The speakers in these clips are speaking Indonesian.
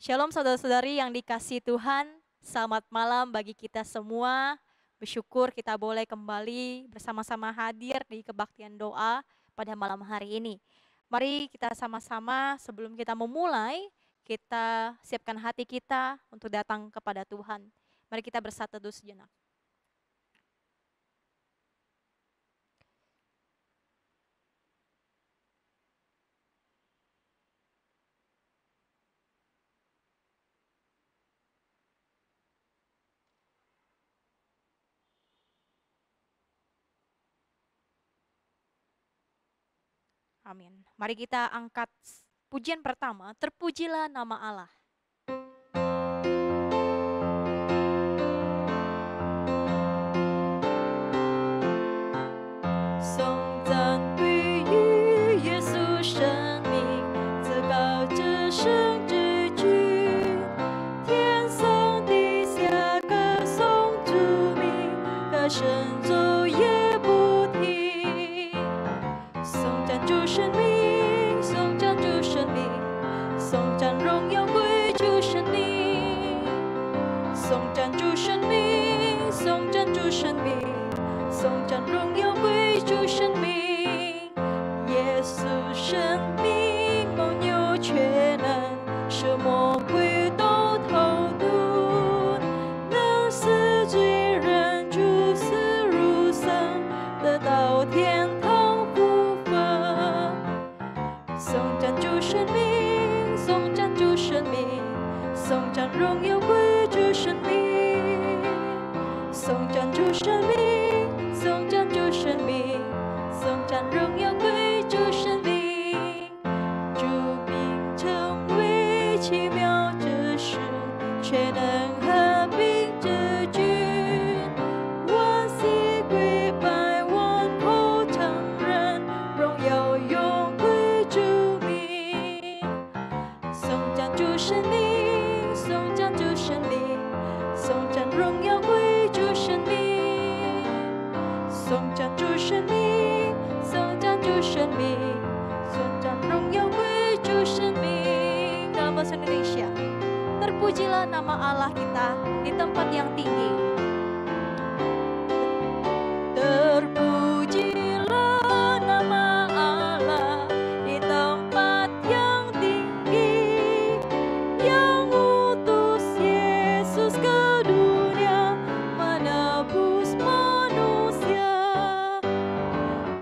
Shalom saudara-saudari yang dikasihi Tuhan, selamat malam bagi kita semua. Bersyukur kita boleh kembali bersama-sama hadir di kebaktian doa pada malam hari ini. Mari kita sama-sama sebelum kita memulai, kita siapkan hati kita untuk datang kepada Tuhan. Mari kita bersatu dulu sejenak. Amin. Mari kita angkat pujian pertama, terpujilah nama Allah. Indonesia. Terpujilah nama Allah kita di tempat yang tinggi. Terpujilah nama Allah di tempat yang tinggi, yang utus Yesus ke dunia menebus manusia.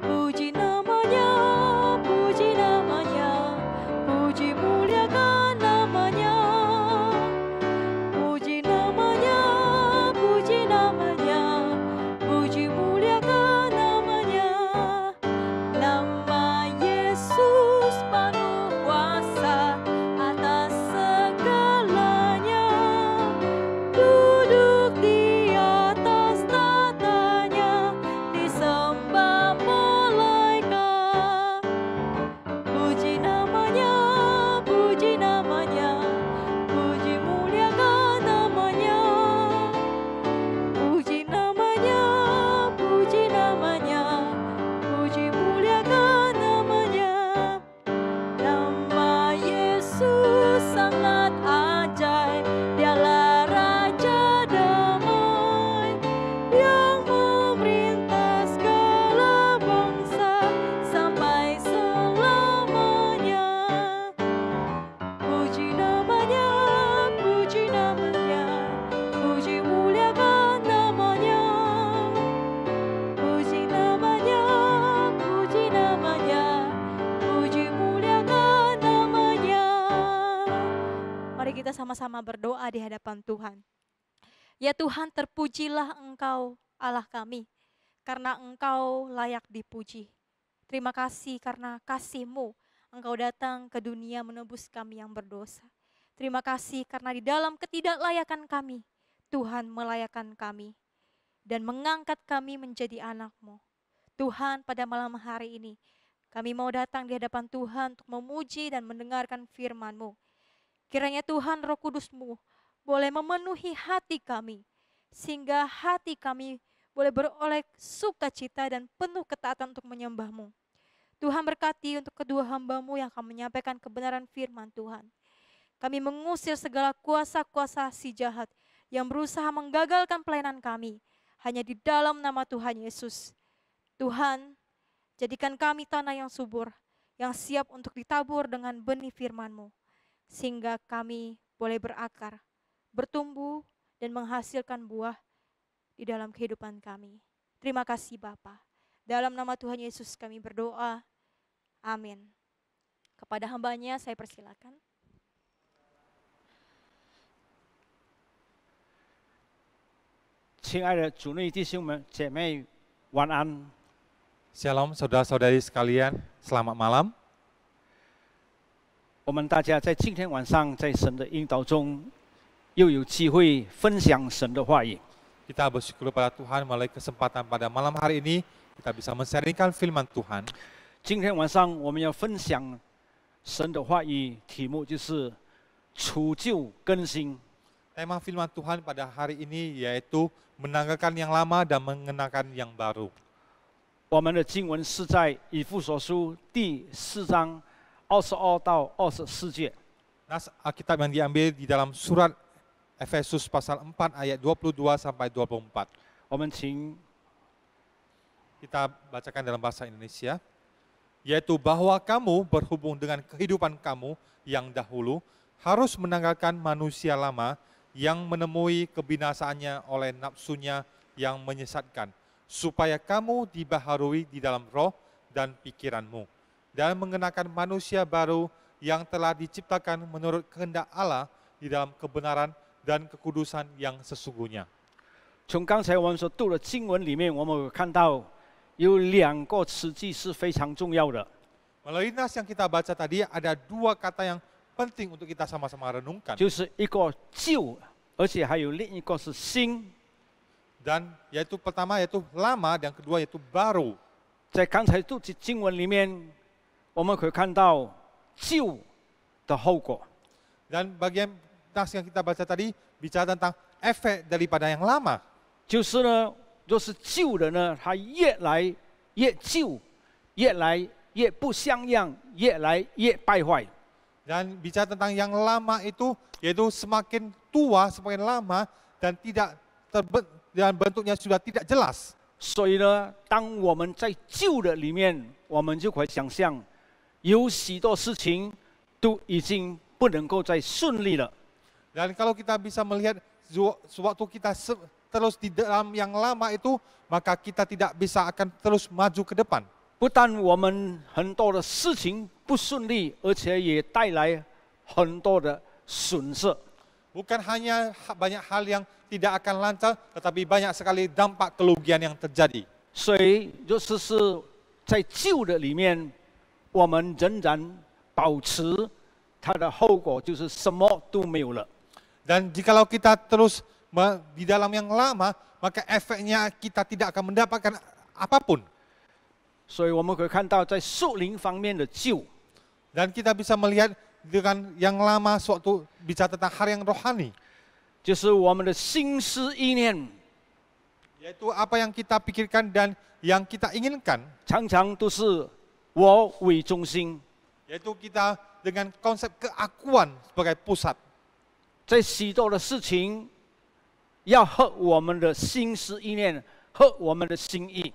Puji namanya, puji namanya, puji muliakan namanya. Puji namanya, puji namanya, puji muliakan namanya. Nama Yesus penuh kuasa atas segalanya. Duduk di atas tatanya, disembah malaikat. Puji namanya, puji namanya, puji muliakan namanya. Puji namanya, puji namanya, puji muliakan namanya. Nama Yesus sangat ajaib, Dialah Raja damai yang memerintah segala bangsa sampai selamanya. Puji namanya, puji namanya, puji muliakan namanya. Puji namanya, puji namanya, puji muliakan namanya. Mari kita sama-sama berdoa di hadapan Tuhan. Ya Tuhan, terpujilah Engkau Allah kami, karena Engkau layak dipuji. Terima kasih karena kasih-Mu, Engkau datang ke dunia menebus kami yang berdosa. Terima kasih karena di dalam ketidaklayakan kami, Tuhan melayakkan kami dan mengangkat kami menjadi anak-Mu. Tuhan, pada malam hari ini, kami mau datang di hadapan Tuhan untuk memuji dan mendengarkan firman-Mu. Kiranya Tuhan Roh Kudus-Mu boleh memenuhi hati kami, sehingga hati kami boleh beroleh sukacita dan penuh ketaatan untuk menyembah-Mu. Tuhan berkati untuk kedua hamba-Mu yang akan menyampaikan kebenaran firman Tuhan. Kami mengusir segala kuasa-kuasa si jahat yang berusaha menggagalkan pelayanan kami. Hanya di dalam nama Tuhan Yesus. Tuhan, jadikan kami tanah yang subur, yang siap untuk ditabur dengan benih firman-Mu. Sehingga kami boleh berakar, bertumbuh, dan menghasilkan buah di dalam kehidupan kami. Terima kasih Bapa. Dalam nama Tuhan Yesus kami berdoa. Amin. Kepada hambanya saya persilakan. 亲爱的主内弟兄们、姐妹，晚安。 Shalom saudara-saudari sekalian, selamat malam. 我们大家在今天晚上在神的引导中，又有机会分享神的话语。 Kita bersyukur pada Tuhan melalui kesempatan pada malam hari ini kita bisa men-sharingkan firman Tuhan. 今天晚上我们要分享神的话语，题目就是除旧更新。 Tema firman Tuhan pada hari ini yaitu menanggalkan yang lama dan mengenakan yang baru. 我们的经文是在以弗所书第4章22到24节。 Nas Alkitab yang diambil di dalam surat Efesus pasal 4 ayat 22 sampai 24. 我们请 Kita bacakan dalam bahasa Indonesia. Yaitu bahwa kamu berhubung dengan kehidupan kamu yang dahulu harus menanggalkan manusia lama yang menemui kebinasaannya oleh nafsunya yang menyesatkan, supaya kamu dibaharui di dalam roh dan pikiranmu, dan mengenakan manusia baru yang telah diciptakan menurut kehendak Allah di dalam kebenaran dan kekudusan yang sesungguhnya. 从刚才我们所读的经文里面，我们有看到有2个词句是非常重要的， Melalui nas yang kita baca tadi ada dua kata yang penting untuk kita sama-sama renungkan. 就是一个旧，而且还有另一个是新。 Dan yaitu pertama yaitu lama dan kedua yaitu baru. 在刚才读的经文里面，我们可以看到旧的后果。 Dan bagian nas yang kita baca tadi bicara tentang efek daripada yang lama. 就是呢，就是旧的呢，它越来越旧，越来越不像样，越来越败坏。 Dan bicara tentang yang lama itu yaitu semakin tua, semakin lama dan tidak dan bentuknya sudah tidak jelas. 所以呢，当我们在旧的里面，我们就可以想象，有许多事情都已经不能够再顺利了。 Dan kalau kita bisa melihat sewaktu kita terus di dalam yang lama itu, maka kita tidak bisa akan terus maju ke depan. 不但我们很多的事情不顺利，而且也带来很多的损失。 Bukan hanya banyak hal yang tidak akan lancar, tetapi banyak sekali dampak kerugian yang terjadi. 所以就是在旧的里面，我们仍然保持它的后果就是什么都没有了。 Dan jikalau kita terus di dalam yang lama, maka efeknya kita tidak akan mendapatkan apapun. 所以我们可以看到，在属灵方面的旧， Dan kita bisa melihat dengan yang lama suatu bicara tentang hal yang rohani, 就是我们的心思意念， yaitu apa yang kita pikirkan dan yang kita inginkan, 常常都是我为中心。 yaitu kita dengan konsep keakuan sebagai pusat. 在许多的事情要合我们的心思意念，合我们的心意。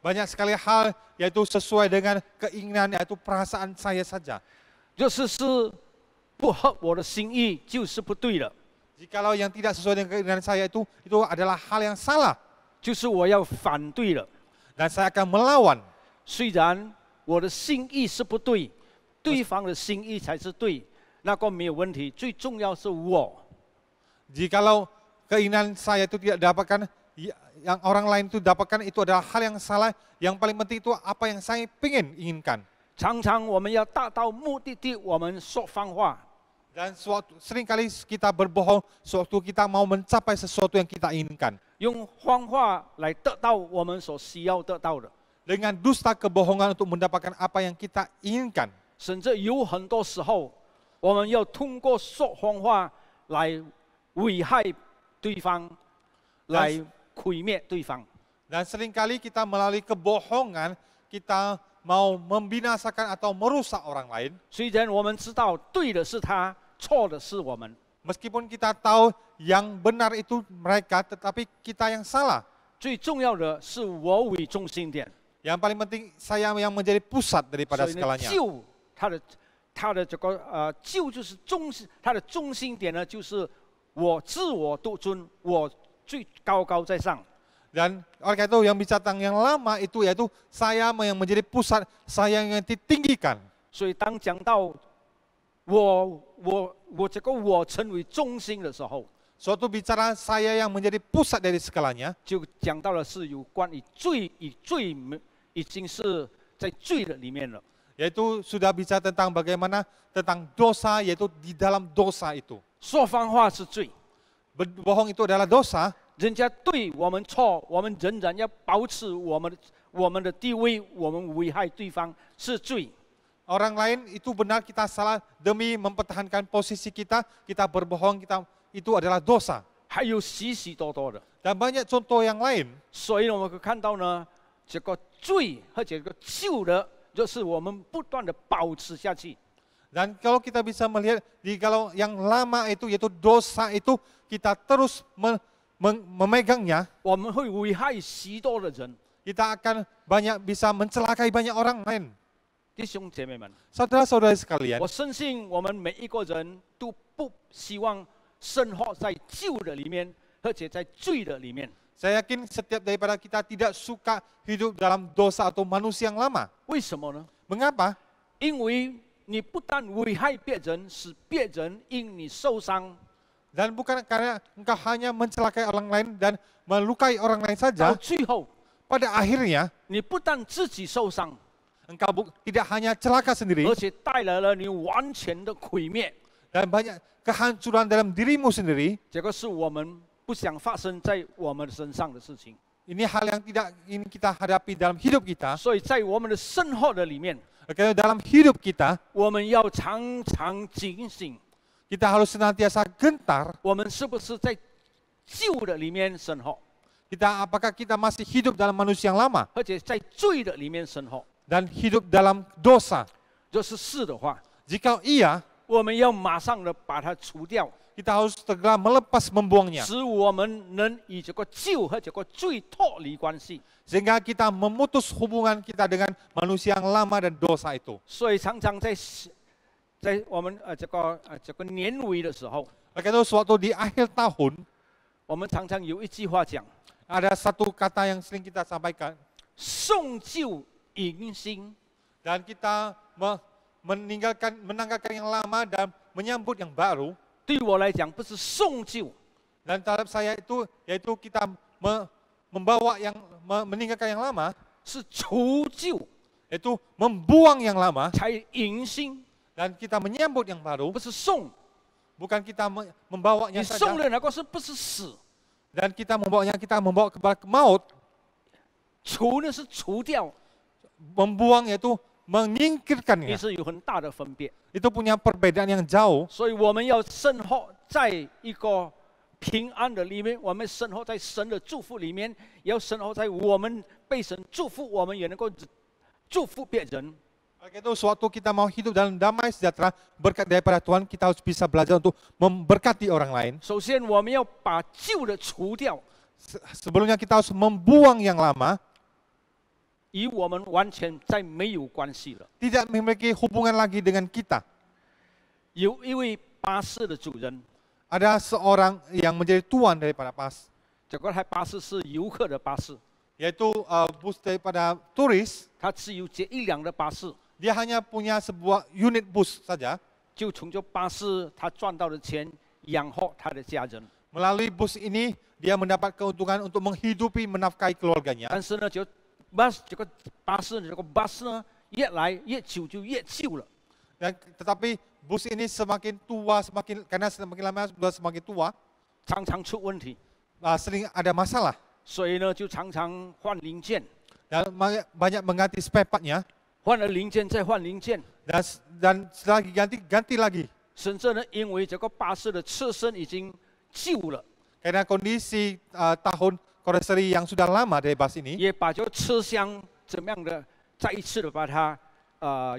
Banyak sekali hal yaitu sesuai dengan keinginan, yaitu perasaan saya saja. 就是不合我的心意，就是不对了。 Jikalau yang tidak sesuai dengan keinginan saya itu adalah hal yang salah. 就是我要反对了。 Dan saya akan melawan. 虽然我的心意是不对，对方的心意才是对，那个没有问题。最重要是我。 Jikalau keinginan saya itu tidak dapatkan, yang orang lain itu dapatkan, itu adalah hal yang salah. Yang paling penting itu apa yang saya inginkan. 常常我们要达到目的地，我们说谎话。 Dan seringkali kita berbohong sewaktu kita mau mencapai sesuatu yang kita inginkan. 用谎话来得到我们所需要得到的， Dengan dusta kebohongan untuk mendapatkan apa yang kita inginkan. 甚至有很多时候，我们要通过说谎话来危害对方，来毁灭对方。 Dan seringkali kita melalui kebohongan, kita mau membinasakan atau merusak orang lain. 虽然我们知道对的是他，错的是我们。 Meskipun kita tahu yang benar itu mereka, tetapi kita yang salah. 最重要的是我为中心点， Yang paling penting saya yang menjadi pusat 所 daripada 以呢， segalanya. 救他的这个救就是中心，他的中心点呢就是我自我独尊，我最高高在上。 Dan oleh karena itu yang bicara tentang yang lama itu yaitu saya yang menjadi pusat, saya yang ditinggikan. 所以当讲到我这个我成为中心的时候， Suatu bicara saya yang menjadi pusat dari segalanya, 就讲到的是有关于罪与罪已经是在罪的里面了。 yaitu sudah bicara tentang bagaimana tentang dosa, yaitu di dalam dosa itu. 说谎话是罪， Berbohong itu adalah dosa. 人家对我们错，我们仍然要保持我们的地位，我们危害对方是罪。 Orang lain itu benar, kita salah demi mempertahankan posisi kita, kita berbohong, itu adalah dosa. 还有许许多多的， Dan banyak contoh yang lain. 所以我们可以看到呢，这个罪和这个旧的，就是我们不断的保持下去。 Dan kalau kita bisa melihat, kalau yang lama itu yaitu dosa itu, kita terus memegangnya, 我们会危害许多的人。 kita akan bisa mencelakai banyak orang lain. 弟兄姐妹们， Saudara-saudara sekalian, 我深信我们每一个人都不希望生活在旧的里面，而且在罪的里面。 saya yakin setiap daripada kita tidak suka hidup dalam dosa atau manusia yang lama. 为什么呢？ Mengapa? 因为你不但危害别人，使别人因你受伤， Dan bukan karena engkau hanya mencelakai orang lain dan melukai orang lain 到 saja, 最后 pada akhirnya 你不但自己受伤， engkau tidak hanya celaka sendiri, 而且带来了你完全的毁灭。 dan banyak kehancuran dalam dirimu sendiri. 这个是我们不想发生在我们身上的事情。 Ini hal yang tidak ingin kita hadapi dalam hidup kita. 所以在我们的生活的里面， Karena dalam hidup kita, 我们要常常警醒， kita harus senantiasa gentar. 我们是不是在旧的里面生活， Apakah kita masih hidup dalam manusia yang lama 而且在罪的里面生活？ dan hidup dalam dosa? 若是的话， Jika iya, 我们要马上的把它除掉， kita harus segera melepas membuangnya. 使我们能与这个旧和这个罪脱离关系。 Sehingga kita memutus hubungan kita dengan manusia yang lama dan dosa itu. 所以常常在我们这个年尾的时候， Oleh karena itu suatu di akhir tahun, 我们常常有一句话讲： ada satu kata yang sering kita sampaikan, 送旧迎新。 dan kita menanggalkan yang lama dan menyambut yang baru. 对我来讲，不是送旧， Dan terhadap saya itu yaitu kita membawa meninggalkan yang lama, 是除旧 yaitu membuang yang lama 才迎新， dan kita menyambut yang baru, 不是送。 bukan kita membawanya 你送 saja 的那个是不是死？ dan kita membawa kepada maut. 除呢是除掉， Membuang yaitu 也 menyingkirkannya. 是有很大的分别。 Itu punya perbedaan yang jauh. 所以我们要生活在一个平安的里面，我们生活在神的祝福里面，也要生活在我们被神祝福，我们也能够祝福别人。 Oleh itu suatu kita mau hidup dalam damai sejahtera berkat daripada Tuhan, kita harus bisa belajar untuk memberkati orang lain. 首先，我们要把旧的除掉， Sebelumnya kita harus membuang yang lama, 与我们完全再没有关系了。 tidak memiliki hubungan lagi dengan kita. 有一位巴士的主人， Ada seorang yang menjadi tuan daripada bus, 这个台巴士是游客的巴士， yaitu bus daripada turis. 他只有这一辆的巴士， Dia hanya punya sebuah unit bus saja. 就从这巴士他赚到的钱养活他的家人。 Melalui bus ini, dia mendapat keuntungan untuk menghidupi, menafkahi keluarganya. 但是呢，这个巴士这个巴士呢，越来越久就越旧了。 Tetapi bus ini semakin tua, karena semakin lama sudah semakin tua, 常常出问题， sering ada masalah 所以呢就常常换零件， dan banyak mengganti spare partnya 换了零件再换零件， dan setelah ganti lagi 甚至呢因为这个巴士的车身已经旧了， karena kondisi tahun koroseri yang sudah lama dari bus ini, 也把这个车厢怎么样的再一次的把它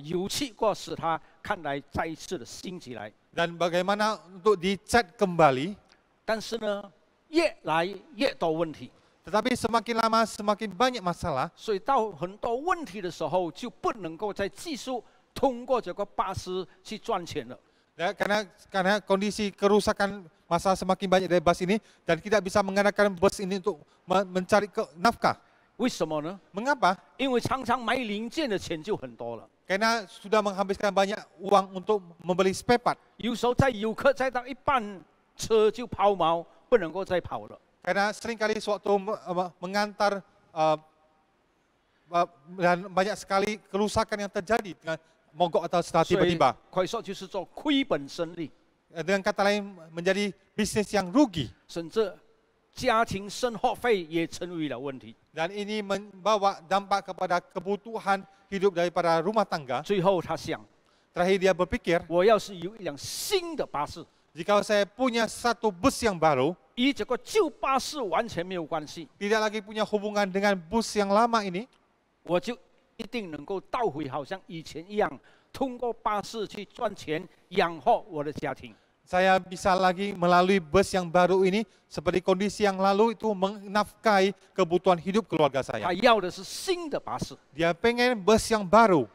油漆过，使它看来再一次的兴起来。 Dan bagaimana untuk dicat kembali, 但是呢，越来越多问题， tetapi semakin lama semakin banyak masalah. 所以到很多问题的时候，就不能够再继续通过这个巴士去赚钱了。 Ya, karena kondisi kerusakan masalah semakin banyak dari bus ini dan tidak bisa menggunakan bus ini untuk mencari nafkah. 为什么呢？ Mengapa? 因为常常买零件的钱就很多了。 Karena sudah menghabiskan banyak uang untuk membeli spare part. 有时候在游客载到一半，车就抛锚，不能够再跑了。 Karena seringkali sewaktu mengantar dan banyak sekali kerusakan yang terjadi dengan mogok atau setelah 所以 tiba-tiba. 快说就是做亏本生意， Dengan kata lain menjadi bisnis yang rugi. 甚至家庭生活费也成为了问题。 Dan ini membawa dampak kepada kebutuhan hidup daripada rumah tangga. 最后他想， Terakhir dia berpikir, 我要是有一辆新的巴士， jika saya punya satu bus yang baru, 与这个旧巴士完全没有关系， tidak lagi punya hubungan dengan bus yang lama ini, 我就一定能够倒回好像以前一样，通过巴士去赚钱养活我的家庭。 saya bisa lagi melalui bus yang baru ini seperti kondisi yang lalu itu menafkahi kebutuhan hidup keluarga saya. 他要的是新的巴士。 Dia pengen bus yang baru.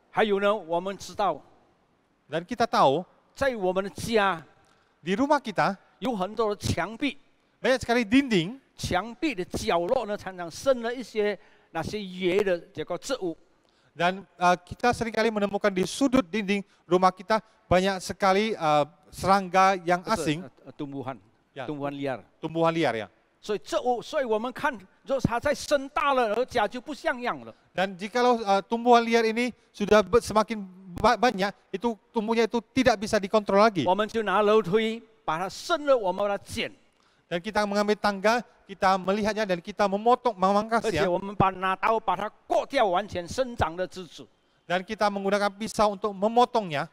还有呢，我们知道， Dan kita tahu 在我们的家 di rumah kita 有很多的墙壁， banyak sekali dinding, 墙壁的角落呢常常生了一些那些野的这个植物。 dan kita seringkali menemukan di sudut dinding rumah kita banyak sekali serangga yang 不是 asing, tumbuhan， Ya. tumbuhan liar。 tumbuhan liar ya. 所以所以我们看，如果它再生大了，而家就不像样了。 Dan jikalau tumbuhan liar ini sudah semakin banyak, itu tumbuhnya itu tidak bisa dikontrol lagi. 我们就拿楼梯把它生了，我们把它剪， Dan kita mengambil tangga, kita melihatnya dan kita 而且 memangkasnya. 我们拿刀把它割掉完全生长的枝子， Dan kita menggunakan pisau untuk memotongnya.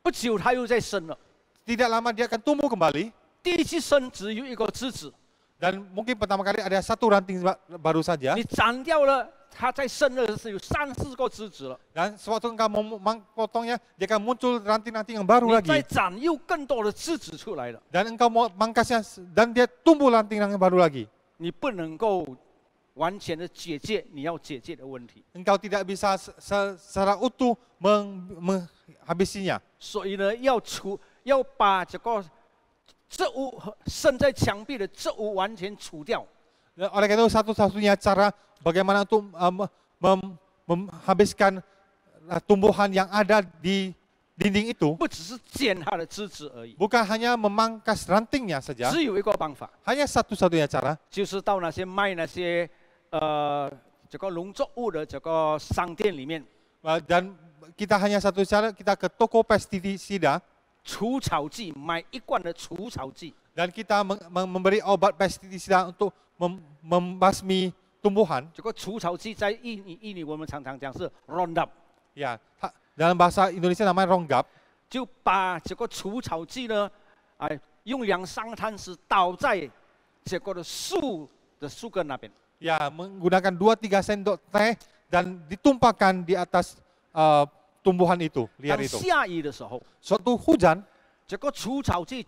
不久它又再生了。 Tidak lama dia akan tumbuh kembali. 第一次生只有一个枝子， Dan mungkin pertama kali ada satu ranting baru saja. 你斩掉了，它再生了是有3、4个枝子了。 Dan sewaktu engkau memotongnya, dia akan muncul ranting-ranting yang baru 你再 lagi. 斩又更多的枝子出来了。 Dan engkau mau mangkasnya dan dia tumbuh ranting yang baru lagi. 你不能够完全的解决你要解决的问题。 Engkau tidak bisa secara utuh menghabisinya. 所以呢，要把这个植物生在墙壁的植物完全除掉。 Oleh karena itu satu-satunya cara bagaimana untuk menghabiskan tumbuhan yang ada di dinding itu 不只是剪它的枝子而已， bukan hanya memangkas rantingnya saja, 只有一个方法， hanya satu-satunya cara 就是到那些卖那些这个农作物的这个商店里面， dan kita hanya satu cara, kita ke toko pestisida 除草剂，买一罐的除草剂， dan kita memberi obat pestisida untuk membasmi tumbuhan. 这个除草剂在印尼我们常常讲是 Roundup， Ya, dalam bahasa Indonesia namanya ronggap. 就把这个除草剂呢，用2-3汤匙倒在这个的树根那边。 Ya, menggunakan 2-3 sendok teh dan ditumpahkan di atas tumbuhan itu, liar 当 itu. 下雨的时候， Suatu hujan, 这个除草剂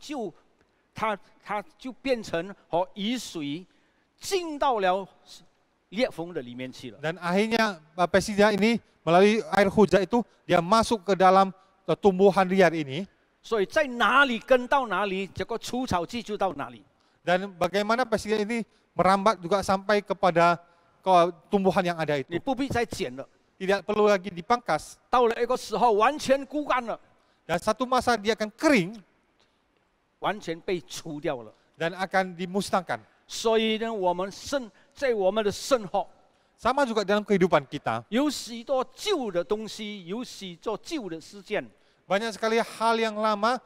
它就变成和雨水进到了裂缝的里面去了。 dan akhirnya pestisida ini melalui air hujan itu dia masuk ke dalam tumbuhan liar ini. 所以在哪里根到哪里，这个除草剂就到哪里。 Dan bagaimana pestisida ini merambat juga sampai kepada tumbuhan yang ada 你 itu. 不必再剪了， Tidak perlu lagi dipangkas. 到了一个时候完全枯干了， Dan satu masa dia akan kering 完全被除掉了。 dan akan dimusnahkan. 所以呢，在我们的生活 Sama juga dalam kehidupan kita. 有许多旧的东西，有许多旧的事件， Banyak sekali hal yang lama,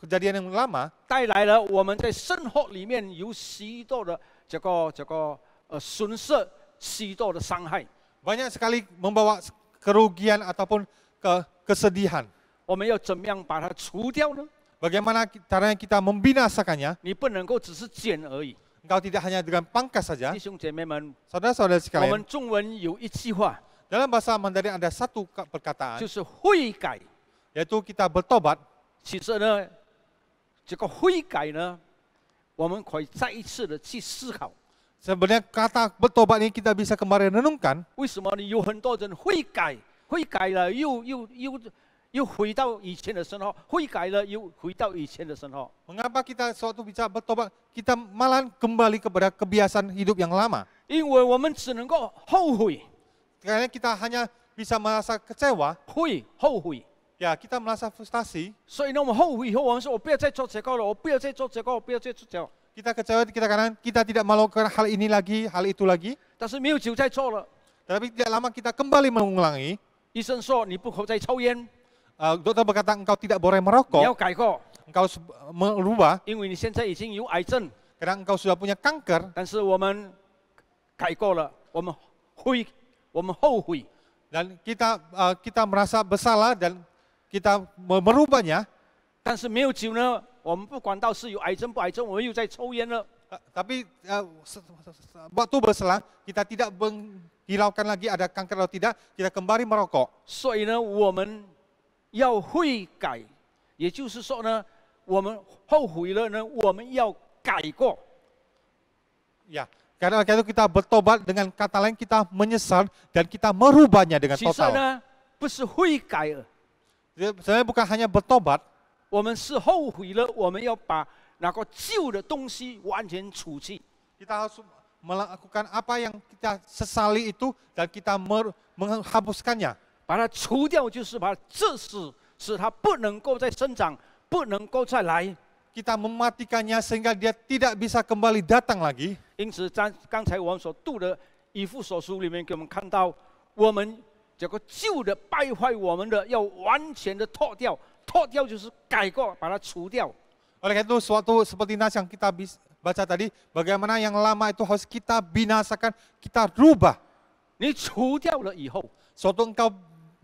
kejadian yang lama 带来了我们在生活里面有许多的这个损失，许多的伤害。 banyak sekali membawa kerugian ataupun kesedihan. 我们要怎么样把它除掉呢？ Bagaimana caranya kita membinasakannya? 你不能够只是剪而已。 Engkau tidak hanya dengan pangkas saja. 弟兄姐妹们， Saudara-saudara 我 sekalian, 们中文有一句话， dalam bahasa Mandarin ada satu perkataan, 就是悔改。yaitu kita bertobat. 其实呢，这个悔改呢，我们可以再一次的去思考， Sebenarnya kata bertobat ini kita bisa kembali renungkan. 为什么呢？有很多人悔改，悔改了又回到以前的生活，悔改了又回到以前的生活。 Mengapa kita suatu bisa bertobat, kita malah kembali kepada kebiasaan hidup yang lama? 因为我们只能够后悔， Karena kita hanya bisa merasa kecewa, 后悔。 ya kita merasa frustasi. 所以呢，我们后悔以后，我们说我不要再做这个了，我不要再做这个，我不要再做这个。 Kita kecewa, kita kadang kita tidak melakukan hal ini lagi, hal itu lagi. 但是没有酒再做了， Tapi tidak lama kita kembali mengulangi. 医生说你不可再抽烟， Dokter berkata engkau tidak boleh 你要 merokok, 改过， engkau merubah. 因为你现在已经有癌症。 Kadang engkau sudah punya kanker. 但是我们改过了，我们后悔。 Dan kita merasa bersalah dan kita merubahnya. 但是没有酒呢，我们不管到是有癌症不癌症，我们又在抽烟了。 Tapi waktu berselang kita tidak menghiraukan lagi ada kanker atau tidak, kita kembali merokok. 所以呢，我们要悔改，也就是说呢，我们后悔了呢，我们要改过。 Ya, karena itu kita bertobat, dengan kata lain kita menyesal dan kita merubahnya dengan 其实 total. 呢，不是悔改了， Sebenarnya bukan hanya bertobat, 我们是后悔了，我们要把那个旧的东西完全除去。 kita harus melakukan apa yang kita sesali itu dan kita menghapuskannya. 把它除掉，就是把它致死，使它不能够再生长，不能够再来。 Kita mematikannya sehingga dia tidak bisa kembali datang lagi. 因此，刚才我们所读的以弗所书里面，给我们看到，我们这个旧的败坏我们的，要完全的脱掉，脱掉就是改过，把它除掉。 Oleh karena itu suatu seperti nas yang kita baca tadi, bagaimana yang lama itu harus kita binasakan, kita rubah. 你除掉了以后， Suatu engkau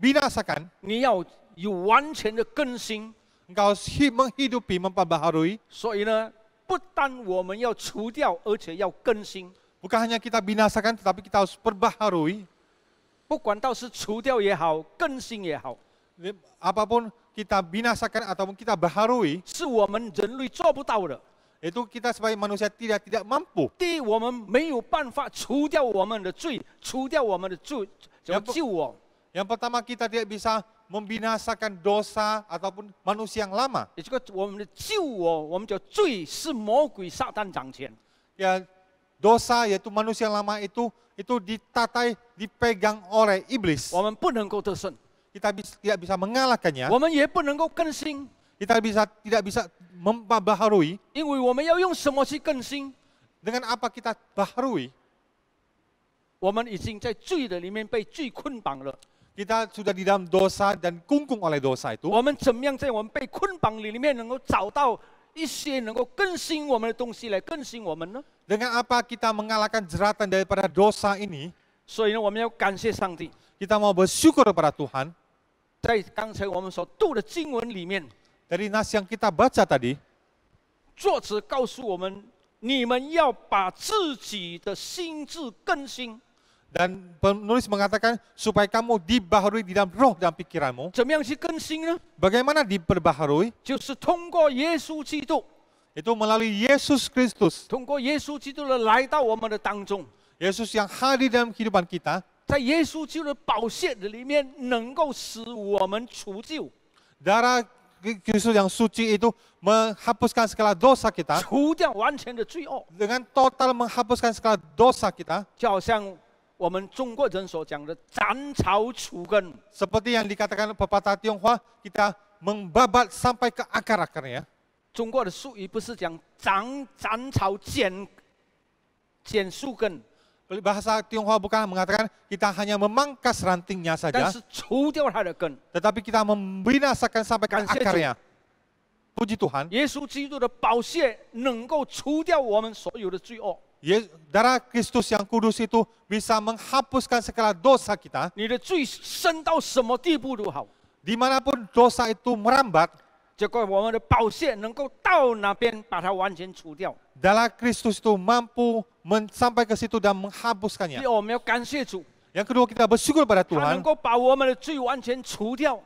binasakan, 你要有完全的更新。 engkau harus menghidupi, memperbaharui. 所以呢，不单我们要除掉，而且要更新。 Bukan hanya kita binasakan, tetapi kita harus perbaharui. 不管到是除掉也好，更新也好， Apapun kita binasakan ataupun kita baharui, 是我们人类做不到的。 itu kita sebagai manusia tidak mampu. 第一，我们没有办法除掉我们的罪，除掉我们的罪，叫救我。 Yang pertama kita tidak bisa membinasakan dosa ataupun manusia yang lama. 也这个我们的救我们叫罪是魔鬼撒旦掌权。 Ya, dosa yaitu manusia yang lama itu ditatai, dipegang oleh iblis. 我们不能够得胜， Kita tidak bisa mengalahkannya. 我们也不能够更新， Kita tidak bisa membaharui. 因为我们要用什么去更新？ Dengan apa kita baharui? 我们已经在罪的里面被罪捆绑了。 Kita sudah di dalam dosa dan kungkung oleh dosa itu. 我们怎么样在我们被捆绑里面能够找到一些能够更新我们的东西来更新我们呢？ Dengan apa kita mengalahkan jeratan daripada dosa ini? 所以呢，我们要感谢上帝。 Kita mau bersyukur kepada Tuhan. 在刚才我们所读的经文里面， Dari nas yang kita baca tadi, 作者告诉我们，你们要把自己的心智更新。 dan penulis mengatakan supaya kamu dibaharui di dalam roh dan pikiranmu. 怎么样去更新呢？ Bagaimana diperbaharui? 就是通过耶稣基督， Itu melalui Yesus Kristus. 通过耶稣基督的来到我们的当中， Yesus yang hadir dalam kehidupan kita. 在耶稣基督的宝血的里面，能够使我们除旧， Darah Kristus yang suci itu menghapuskan segala dosa kita. 除掉完全的罪恶， Dengan total menghapuskan segala dosa kita. 就好像我们中国人所讲的斩草除根。 Seperti yang dikatakan pepatah Tionghoa, kita membabat sampai ke akar-akarnya. 中国的术语不是讲斩草剪树根， Bahasa Tionghoa bukan mengatakan kita hanya memangkas rantingnya 但 saja, 是除掉它的根。 tetapi kita membinasakan sampai ke Kansia akarnya. Puji Tuhan, 耶稣基督的宝血能够除掉我们所有的罪恶。 darah Kristus yang kudus itu bisa menghapuskan segala dosa kita. 你的罪深到什么地步都好， Dimanapun dosa itu merambat, 结果我们的宝血能够到那边把它完全除掉。 darah Kristus itu mampu sampai ke situ dan menghapuskannya. 所以我们要感谢主， Yang kedua, kita bersyukur pada 他能 Tuhan. 够把我们的罪完全除掉，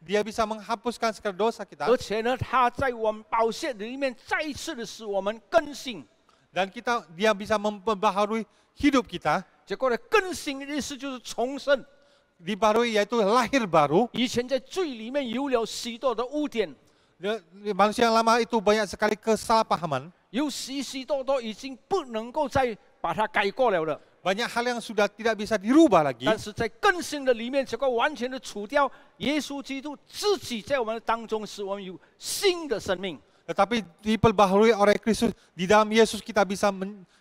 dia bisa menghapuskan segala dosa kita. 而且呢，他在我们宝血里面再一次的使我们更新。 Dan dia bisa memperbaharui hidup kita. 结果呢，更新的意思就是重生。 Dibarui yaitu lahir baru. 以前在罪里面有了许多的污点， Manusia yang lama itu banyak sekali kesalahpahaman. 有许多已经不能够再把它改过了的。 Banyak hal yang sudah tidak bisa dirubah lagi. 但是在更新的里面，这个完全的除掉耶稣基督自己在我们当中，使我们有新的生命。 Tetapi diperbaharui oleh Kristus, di dalam Yesus kita bisa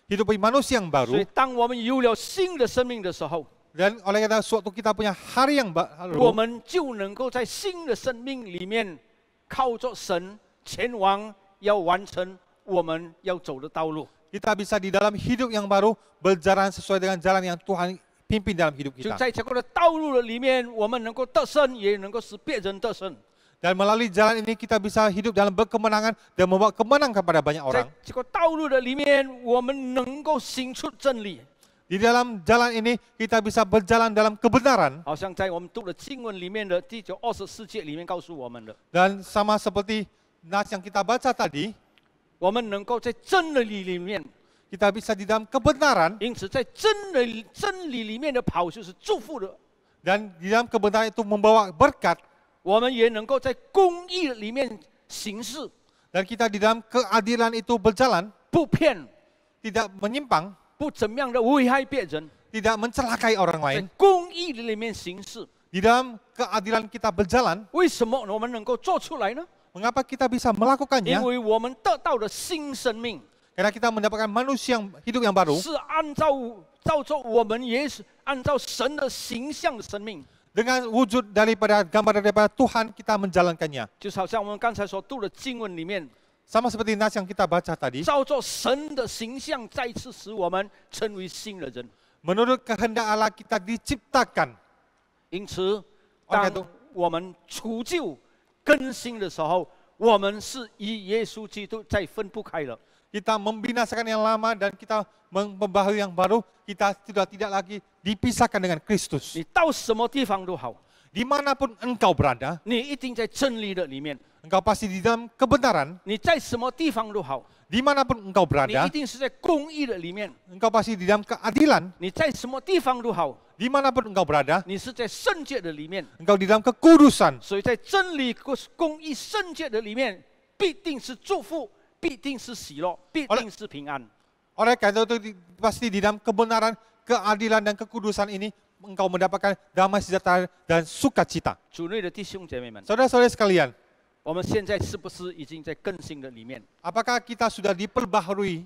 hidupi manusia yang 所 baru. 以，当我们有了新的生命的时候， Dan oleh karena suatu kita punya hari yang 我 baru, 们就能够在新的生命里面，靠着神前往，要完成我们要走的道路。 kita bisa di dalam hidup yang baru berjalan sesuai dengan jalan yang Tuhan pimpin dalam hidup 就 kita. 在这个的道路的里面，我们能够得胜，也能够使别人得胜。 Dan melalui jalan ini kita bisa hidup dalam berkemenangan dan membawa kemenangan kepada banyak 在 orang. 这个道路的里面，我们能够行出真理。 Di dalam jalan ini kita bisa berjalan dalam kebenaran. 好像在我们读的经文里面的第24节里面告诉我们的， Dan sama seperti nas yang kita baca tadi, 我们能够在真理里面， kita bisa di dalam kebenaran. 因此在真理里面的跑就是祝福的。 Dan di dalam kebenaran itu membawa berkat. 我们也能够在公义里面行事， Dan kita di dalam keadilan itu berjalan, 不骗， tidak menyimpang, 不怎么样的危害别人， tidak mencelakai orang 在 lain. 公义里面行事。 Di dalam keadilan kita berjalan, 为什么我们能够做出来呢？ mengapa kita bisa 因 melakukannya? 为我们得到了新生命， Karena kita mendapatkan manusia yang hidup yang baru 是照着我们也是按照神的形象的生命。 dengan wujud daripada gambar daripada Tuhan kita menjalankannya. 就是好像我们刚才所读的经文里面， Sama seperti nas yang kita baca tadi, 照着神的形象再次使我们成为新的人。 menurut kehendak Allah kita diciptakan. 因此， OK， 当我们除旧更新的时候，我们是与耶稣基督再分不开了。 Kita membinasakan yang lama dan kita membaharui yang baru, kita sudah tidak lagi dipisahkan dengan Kristus. 你到什么地方都好， Dimanapun engkau berada, 你一定在真理的里面； engkau pasti di dalam kebenaran. 你在什么地方都好， Dimanapun engkau 你一 berada, 定是在公义的里面； engkau pasti di dalam keadilan. 你在什么地方都好， Dimanapun engkau berada, 你是在圣洁的里面。 engkau di dalam kekudusan. 所以在真理、公义、圣洁的里面，必定是祝福，必定是喜乐，必定是平安。 Oleh karena itu pasti di dalam kebenaran, keadilan dan kekudusan ini engkau mendapatkan damai sejahtera dan sukacita. 主内的弟兄姐妹们， Saudara-saudara sekalian, 我们现在是不是已经在更新的里面？ apakah kita sudah diperbaharui?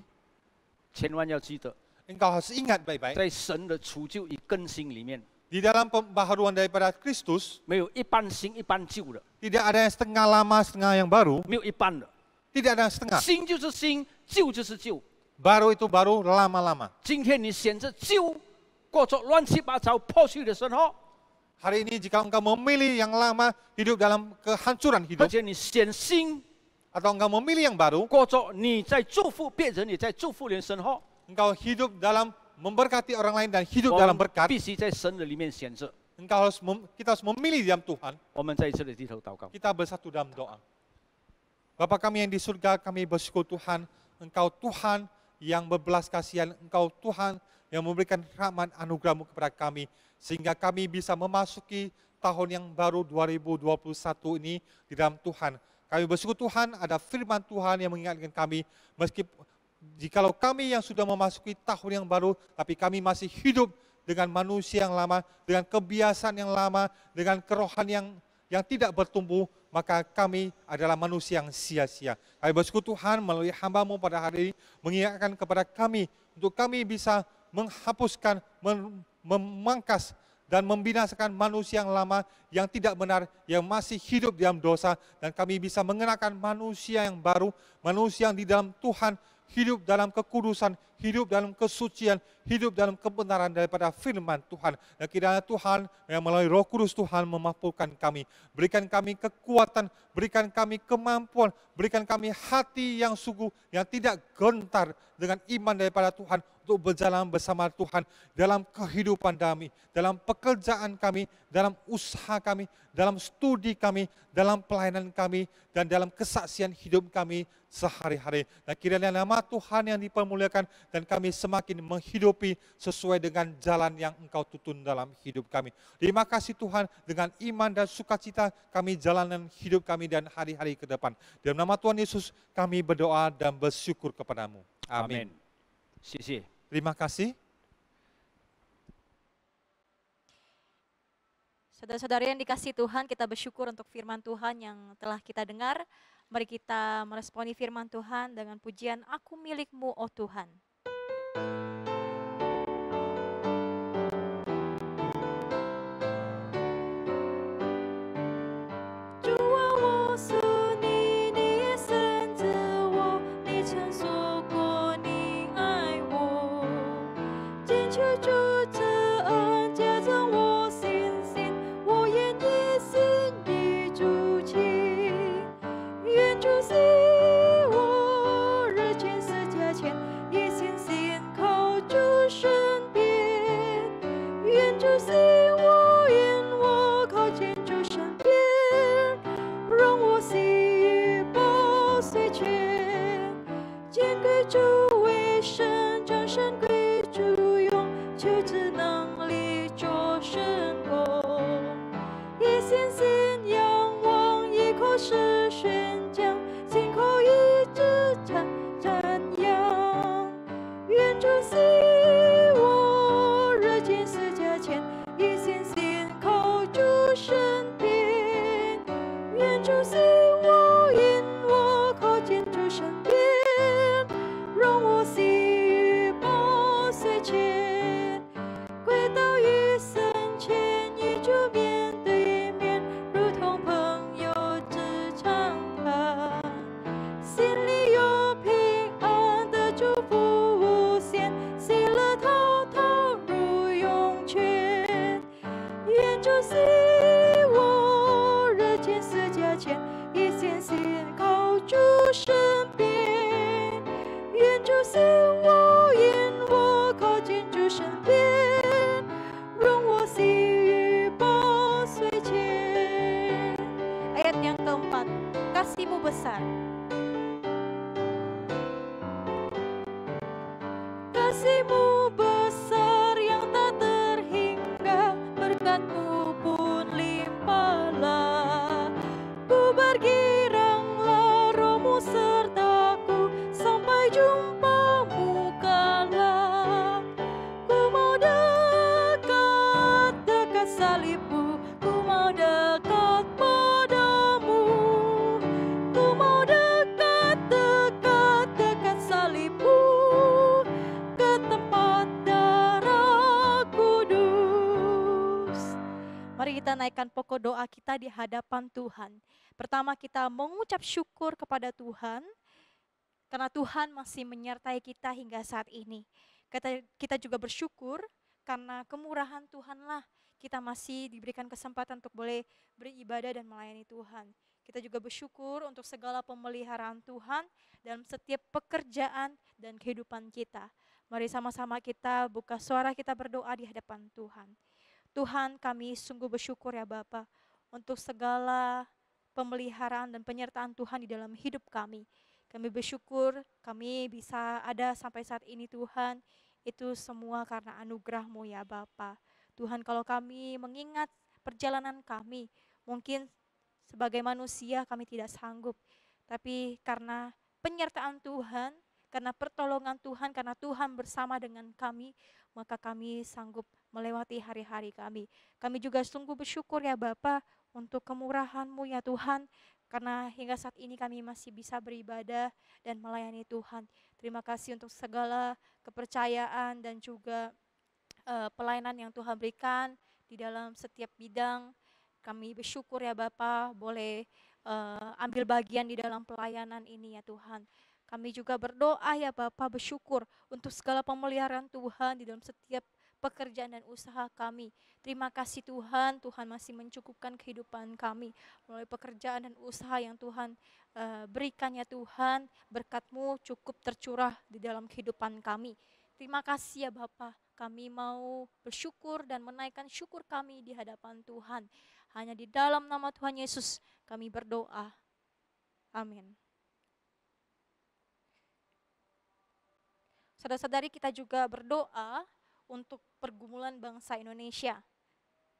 千万要记得， Engkau harus ingat baik-baik. 在神的除旧与更新里面， Di dalam pembaharuan daripada Kristus, 没有一半新一半旧的， tidak ada yang setengah lama, setengah yang baru. 没有一半的， Tidak ada yang setengah. 新就是新，旧就是旧。 Baru itu baru, lama-lama. 今天你选择旧，过着乱七八糟破碎的生活， Hari ini jika engkau memilih yang lama, hidup dalam kehancuran 而 hidup, 且你选新， atau engkau memilih yang baru, 过着你在祝福别人，也在祝福人生活。 engkau hidup dalam memberkati orang lain dan hidup 我 dalam 们 berkat. 必须在神的里面选择。 Kita harus memilih di dalam Tuhan. 我们在这里低头祷告。 Kita bersatu dalam doa. Bapa kami yang di surga, kami bersyukur Tuhan, Engkau Tuhan yang berbelas kasihan, Engkau Tuhan yang memberikan rahmat anugerah-Mu kepada kami, sehingga kami bisa memasuki tahun yang baru 2021 ini di dalam Tuhan. Kami bersyukur Tuhan ada firman Tuhan yang mengingatkan kami, meskipun jikalau kami yang sudah memasuki tahun yang baru, tapi kami masih hidup dengan manusia yang lama, dengan kebiasaan yang lama, dengan kerohanian yang tidak bertumbuh, maka kami adalah manusia yang sia-sia. Kami bersyukur Tuhan melalui hamba-Mu pada hari ini, mengingatkan kepada kami, untuk kami bisa menghapuskan, memangkas, dan membinasakan manusia yang lama, yang tidak benar, yang masih hidup dalam dosa, dan kami bisa mengenakan manusia yang baru, manusia yang di dalam Tuhan, hidup dalam kekudusan, hidup dalam kesucian, hidup dalam kebenaran daripada firman Tuhan. Dan kiranya Tuhan yang melalui Roh Kudus Tuhan memampukan kami. Berikan kami kekuatan, berikan kami kemampuan, berikan kami hati yang sungguh, yang tidak gentar dengan iman daripada Tuhan, untuk berjalan bersama Tuhan dalam kehidupan kami, dalam pekerjaan kami, dalam usaha kami, dalam studi kami, dalam pelayanan kami, dan dalam kesaksian hidup kami sehari-hari. Dan kiranya nama Tuhan yang dipermuliakan dan kami semakin menghidupi sesuai dengan jalan yang Engkau tuntun dalam hidup kami. Terima kasih Tuhan, dengan iman dan sukacita kami jalanan hidup kami dan hari-hari ke depan. Dalam nama Tuhan Yesus kami berdoa dan bersyukur kepadamu. Amin. 谢谢。 Terima kasih. Saudara-saudara yang dikasihi Tuhan, kita bersyukur untuk firman Tuhan yang telah kita dengar. Mari kita meresponi firman Tuhan dengan pujian Aku milikmu, oh Tuhan. Ayat yang keempat, kasih-Mu besar. Kasih-Mu besar yang tak terhingga, berkat-Mu pun limpahlah. Ku bergiranglah, Roh-Mu sertaku, sampai jumpa mukalah. Ku mau dekat, dekat salib-Mu, ku mau dekat padamu. Ku mau dekat, dekat, dekat salib-Mu, ke tempat darah kudus. Mari kita naikkan pokok doa kita di hadapan Tuhan. Pertama kita mengucap syukur kepada Tuhan, karena Tuhan masih menyertai kita hingga saat ini. Kita juga bersyukur karena kemurahan Tuhanlah kita masih diberikan kesempatan untuk boleh beribadah dan melayani Tuhan. Kita juga bersyukur untuk segala pemeliharaan Tuhan dalam setiap pekerjaan dan kehidupan kita. Mari sama-sama kita buka suara, kita berdoa di hadapan Tuhan. Tuhan, kami sungguh bersyukur ya Bapa untuk segala pemeliharaan dan penyertaan Tuhan di dalam hidup kami. Kami bersyukur kami bisa ada sampai saat ini Tuhan. Itu semua karena anugerah-Mu ya Bapa. Tuhan, kalau kami mengingat perjalanan kami, mungkin sebagai manusia kami tidak sanggup. Tapi karena penyertaan Tuhan, karena pertolongan Tuhan, karena Tuhan bersama dengan kami, maka kami sanggup melewati hari-hari kami. Kami juga sungguh bersyukur ya Bapa untuk kemurahan-Mu ya Tuhan, karena hingga saat ini kami masih bisa beribadah dan melayani Tuhan. Terima kasih untuk segala kepercayaan dan juga pelayanan yang Tuhan berikan di dalam setiap bidang. Kami bersyukur ya Bapa boleh ambil bagian di dalam pelayanan ini ya Tuhan. Kami juga berdoa ya Bapa bersyukur untuk segala pemeliharaan Tuhan di dalam setiap pekerjaan dan usaha kami. Terima kasih Tuhan, Tuhan masih mencukupkan kehidupan kami melalui pekerjaan dan usaha yang Tuhan berikan ya Tuhan. Berkat-Mu cukup tercurah di dalam kehidupan kami. Terima kasih ya Bapa, kami mau bersyukur dan menaikkan syukur kami di hadapan Tuhan. Hanya di dalam nama Tuhan Yesus kami berdoa. Amin. Saudara-saudari, kita juga berdoa untuk pergumulan bangsa Indonesia.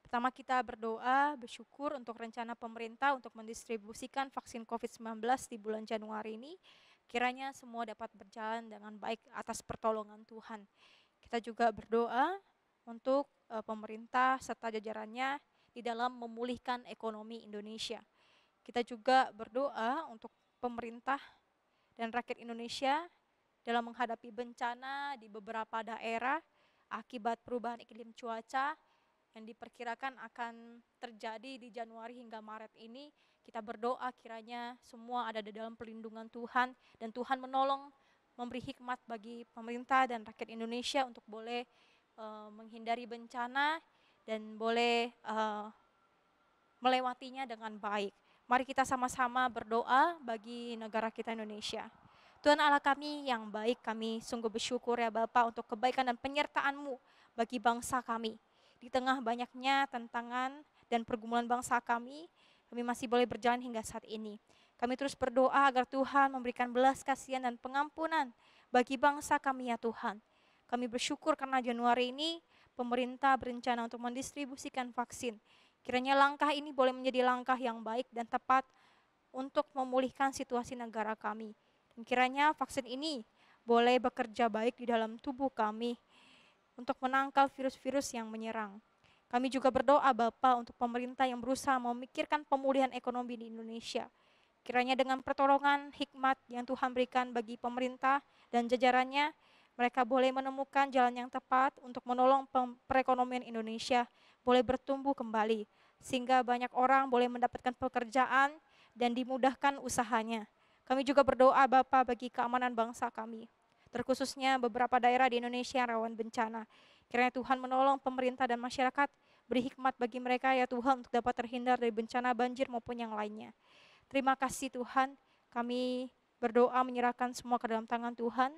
Pertama, kita berdoa, bersyukur untuk rencana pemerintah untuk mendistribusikan vaksin COVID-19 di bulan Januari ini. Kiranya semua dapat berjalan dengan baik atas pertolongan Tuhan. Kita juga berdoa untuk pemerintah serta jajarannya di dalam memulihkan ekonomi Indonesia. Kita juga berdoa untuk pemerintah dan rakyat Indonesia dalam menghadapi bencana di beberapa daerah akibat perubahan iklim cuaca yang diperkirakan akan terjadi di Januari hingga Maret ini. Kita berdoa kiranya semua ada di dalam perlindungan Tuhan dan Tuhan menolong, memberi hikmat bagi pemerintah dan rakyat Indonesia untuk boleh menghindari bencana dan boleh melewatinya dengan baik. Mari kita sama-sama berdoa bagi negara kita Indonesia. Tuhan Allah kami yang baik, kami sungguh bersyukur ya Bapa untuk kebaikan dan penyertaan-Mu bagi bangsa kami. Di tengah banyaknya tantangan dan pergumulan bangsa kami masih boleh berjalan hingga saat ini. Kami terus berdoa agar Tuhan memberikan belas kasihan dan pengampunan bagi bangsa kami ya Tuhan. Kami bersyukur karena Januari ini pemerintah berencana untuk mendistribusikan vaksin. Kiranya langkah ini boleh menjadi langkah yang baik dan tepat untuk memulihkan situasi negara kami. Dan kiranya vaksin ini boleh bekerja baik di dalam tubuh kami untuk menangkal virus-virus yang menyerang. Kami juga berdoa Bapa untuk pemerintah yang berusaha memikirkan pemulihan ekonomi di Indonesia. Kiranya dengan pertolongan hikmat yang Tuhan berikan bagi pemerintah dan jajarannya, mereka boleh menemukan jalan yang tepat untuk menolong perekonomian Indonesia boleh bertumbuh kembali, sehingga banyak orang boleh mendapatkan pekerjaan dan dimudahkan usahanya. Kami juga berdoa Bapa bagi keamanan bangsa kami, terkhususnya beberapa daerah di Indonesia yang rawan bencana. Kiranya Tuhan menolong pemerintah dan masyarakat, beri hikmat bagi mereka ya Tuhan untuk dapat terhindar dari bencana banjir maupun yang lainnya. Terima kasih Tuhan, kami berdoa menyerahkan semua ke dalam tangan Tuhan.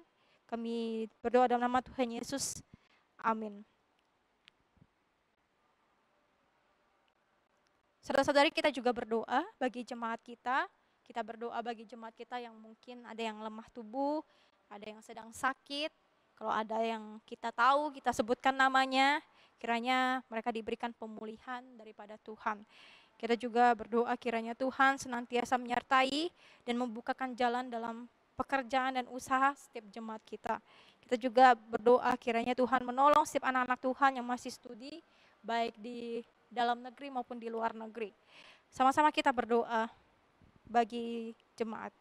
Kami berdoa dalam nama Tuhan Yesus. Amin. Saudara-saudari, kita juga berdoa bagi jemaat kita. Kita berdoa bagi jemaat kita yang mungkin ada yang lemah tubuh, ada yang sedang sakit. Kalau ada yang kita tahu, kita sebutkan namanya, kiranya mereka diberikan pemulihan daripada Tuhan. Kita juga berdoa kiranya Tuhan senantiasa menyertai dan membukakan jalan dalam pekerjaan dan usaha setiap jemaat kita. Kita juga berdoa kiranya Tuhan menolong setiap anak-anak Tuhan yang masih studi, baik di dalam negeri maupun di luar negeri. Sama-sama kita berdoa bagi jemaat.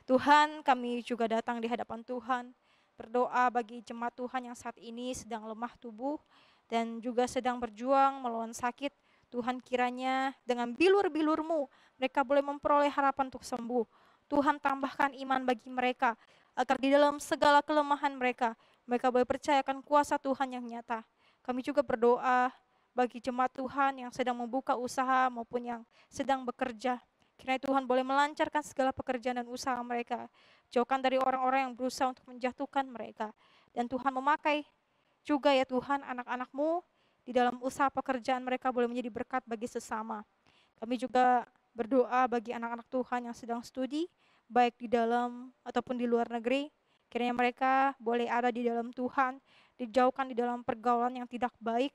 Tuhan, kami juga datang di hadapan Tuhan, berdoa bagi jemaat Tuhan yang saat ini sedang lemah tubuh dan juga sedang berjuang melawan sakit. Tuhan, kiranya dengan bilur-bilur-Mu mereka boleh memperoleh harapan untuk sembuh. Tuhan, tambahkan iman bagi mereka agar di dalam segala kelemahan mereka boleh percayakan kuasa Tuhan yang nyata. Kami juga berdoa bagi jemaat Tuhan yang sedang membuka usaha maupun yang sedang bekerja. Kiranya Tuhan boleh melancarkan segala pekerjaan dan usaha mereka. Jauhkan dari orang-orang yang berusaha untuk menjatuhkan mereka. Dan Tuhan memakai juga ya Tuhan anak-anak-Mu di dalam usaha pekerjaan mereka boleh menjadi berkat bagi sesama. Kami juga berdoa bagi anak-anak Tuhan yang sedang studi, baik di dalam ataupun di luar negeri. Kiranya mereka boleh ada di dalam Tuhan, dijauhkan di dalam pergaulan yang tidak baik,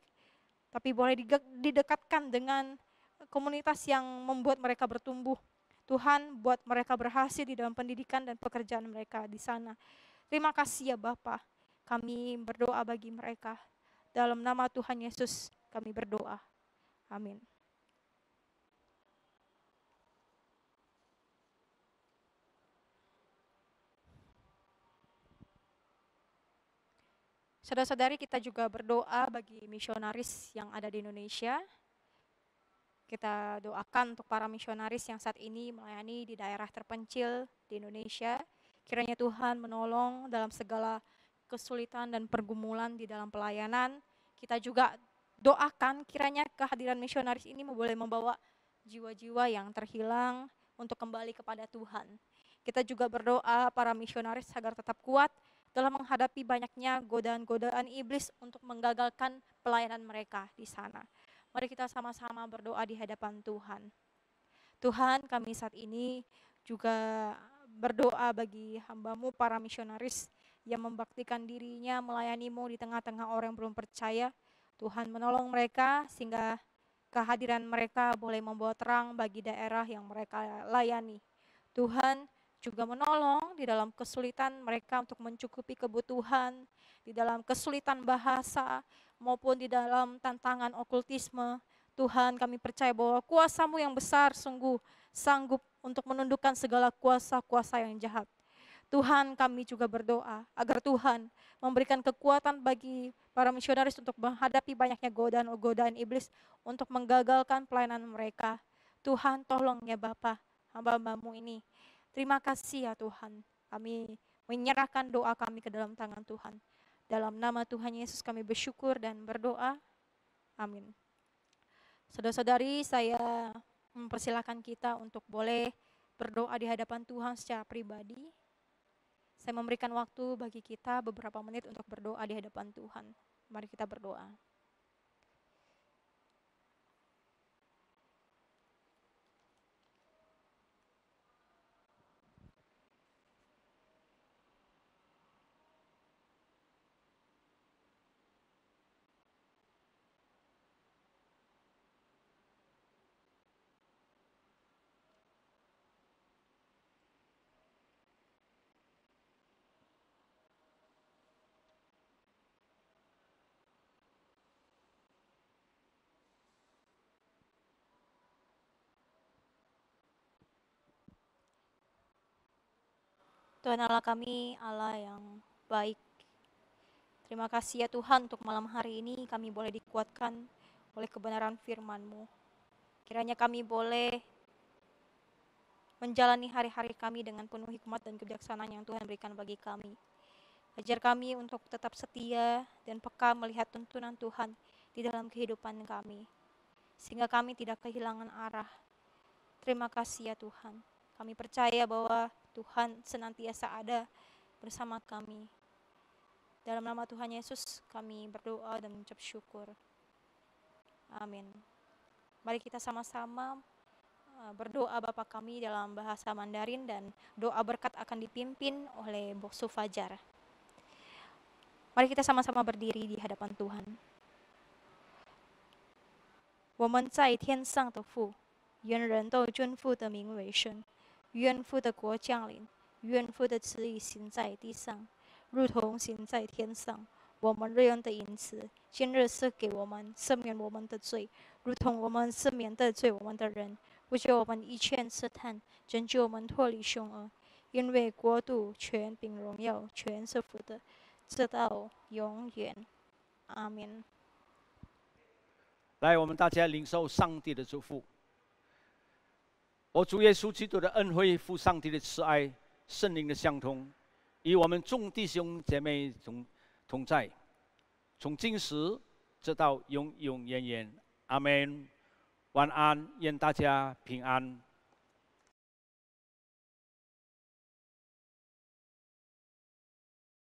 tapi boleh didekatkan dengan komunitas yang membuat mereka bertumbuh. Tuhan, buat mereka berhasil di dalam pendidikan dan pekerjaan mereka di sana. Terima kasih ya Bapa. Kami berdoa bagi mereka. Dalam nama Tuhan Yesus kami berdoa. Amin. Saudara-saudari, kita juga berdoa bagi misionaris yang ada di Indonesia. Kita doakan untuk para misionaris yang saat ini melayani di daerah terpencil di Indonesia. Kiranya Tuhan menolong dalam segala kesulitan dan pergumulan di dalam pelayanan. Kita juga doakan kiranya kehadiran misionaris ini boleh membawa jiwa-jiwa yang terhilang untuk kembali kepada Tuhan. Kita juga berdoa para misionaris agar tetap kuat, telah menghadapi banyaknya godaan-godaan iblis untuk menggagalkan pelayanan mereka di sana. Mari kita sama-sama berdoa di hadapan Tuhan. Tuhan, kami saat ini juga berdoa bagi hamba-Mu para misionaris yang membaktikan dirinya melayani-Mu di tengah-tengah orang yang belum percaya. Tuhan menolong mereka sehingga kehadiran mereka boleh membawa terang bagi daerah yang mereka layani. Tuhan juga menolong di dalam kesulitan mereka untuk mencukupi kebutuhan, di dalam kesulitan bahasa maupun di dalam tantangan okultisme. Tuhan, kami percaya bahwa kuasa-Mu yang besar sungguh sanggup untuk menundukkan segala kuasa-kuasa yang jahat. Tuhan, kami juga berdoa agar Tuhan memberikan kekuatan bagi para misionaris untuk menghadapi banyaknya godaan-godaan iblis untuk menggagalkan pelayanan mereka. Tuhan, tolong ya Bapa, hamba-hamba-Mu ini. Terima kasih ya Tuhan, kami menyerahkan doa kami ke dalam tangan Tuhan. Dalam nama Tuhan Yesus kami bersyukur dan berdoa. Amin. Saudara-saudari, saya mempersilahkan kita untuk boleh berdoa di hadapan Tuhan secara pribadi. Saya memberikan waktu bagi kita beberapa menit untuk berdoa di hadapan Tuhan. Mari kita berdoa. Tuhan Allah kami, Allah yang baik. Terima kasih ya Tuhan untuk malam hari ini kami boleh dikuatkan oleh kebenaran firman-Mu. Kiranya kami boleh menjalani hari-hari kami dengan penuh hikmat dan kebijaksanaan yang Tuhan berikan bagi kami. Ajar kami untuk tetap setia dan peka melihat tuntunan Tuhan di dalam kehidupan kami, sehingga kami tidak kehilangan arah. Terima kasih ya Tuhan. Kami percaya bahwa Tuhan senantiasa ada bersama kami. Dalam nama Tuhan Yesus kami berdoa dan mengucap syukur. Amin. Mari kita sama-sama berdoa Bapa kami dalam bahasa Mandarin dan doa berkat akan dipimpin oleh Boksu Fajar. Mari kita sama-sama berdiri di hadapan Tuhan. 我们在天上的父，愿人都尊父的名为圣，愿父的国降临，愿父的旨意行在地上，如同行在天上。我们日用的饮食，今日赐给我们，赦免我们的罪，如同我们赦免得罪我们的人，不叫我们一切试探，拯救我们脱离凶恶。因为国度、权柄、荣耀，全是父的，直到永远。阿门。来，我们大家领受上帝的祝福。我主耶稣基督的恩惠、父上帝的慈爱、圣灵的相通，与我们众弟兄姐妹同在，从今时直到永永远远。阿门。晚安，愿大家平安。